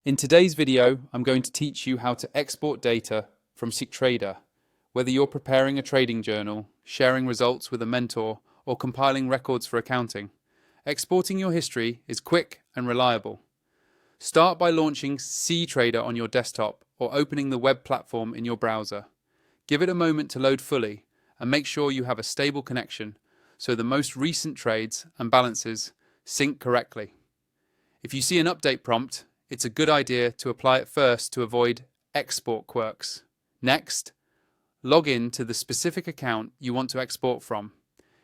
In today's video, I'm going to teach you how to export data from Ctrader. Whether you're preparing a trading journal, sharing results with a mentor, or compiling records for accounting, exporting your history is quick and reliable. Start by launching Ctrader on your desktop or opening the web platform in your browser. Give it a moment to load fully and make sure you have a stable connection so the most recent trades and balances sync correctly. If you see an update prompt, it's a good idea to apply it first to avoid export quirks. Next, log in to the specific account you want to export from.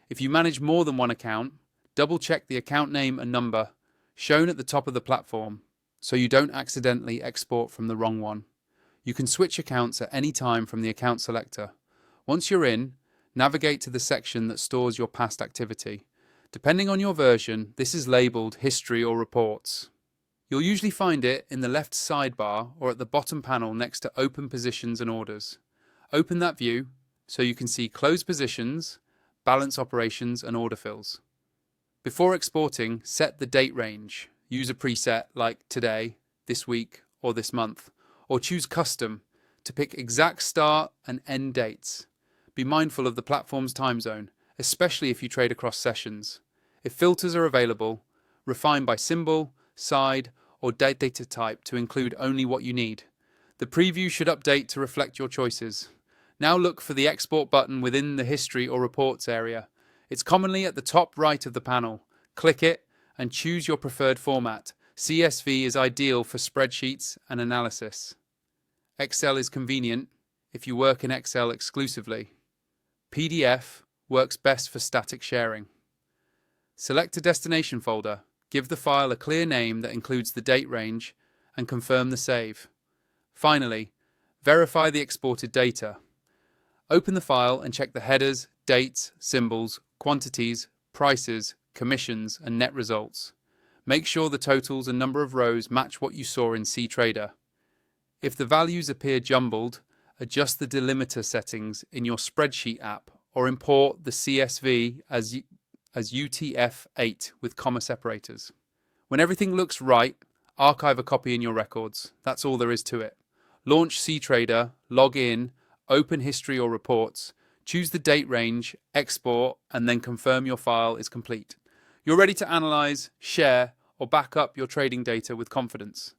If you manage more than one account, double-check the account name and number shown at the top of the platform so you don't accidentally export from the wrong one. You can switch accounts at any time from the account selector. Once you're in, navigate to the section that stores your past activity. Depending on your version, this is labeled History or Reports. You'll usually find it in the left sidebar or at the bottom panel next to Open Positions and Orders. Open that view so you can see closed positions, balance operations and order fills. Before exporting, set the date range. Use a preset like today, this week or this month, or choose custom to pick exact start and end dates. Be mindful of the platform's time zone, especially if you trade across sessions. If filters are available, refine by symbol, side, or data type to include only what you need. The preview should update to reflect your choices. Now look for the export button within the History or Reports area. It's commonly at the top right of the panel. Click it and choose your preferred format. CSV is ideal for spreadsheets and analysis. Excel is convenient if you work in Excel exclusively. PDF works best for static sharing. Select a destination folder. Give the file a clear name that includes the date range and confirm the save. Finally, verify the exported data. Open the file and check the headers, dates, symbols, quantities, prices, commissions, and net results. Make sure the totals and number of rows match what you saw in Ctrader. If the values appear jumbled, adjust the delimiter settings in your spreadsheet app or import the CSV as UTF-8 with comma separators. When everything looks right, archive a copy in your records. That's all there is to it. Launch Ctrader, log in, open History or Reports, choose the date range, export, and then confirm your file is complete. You're ready to analyze, share, or back up your trading data with confidence.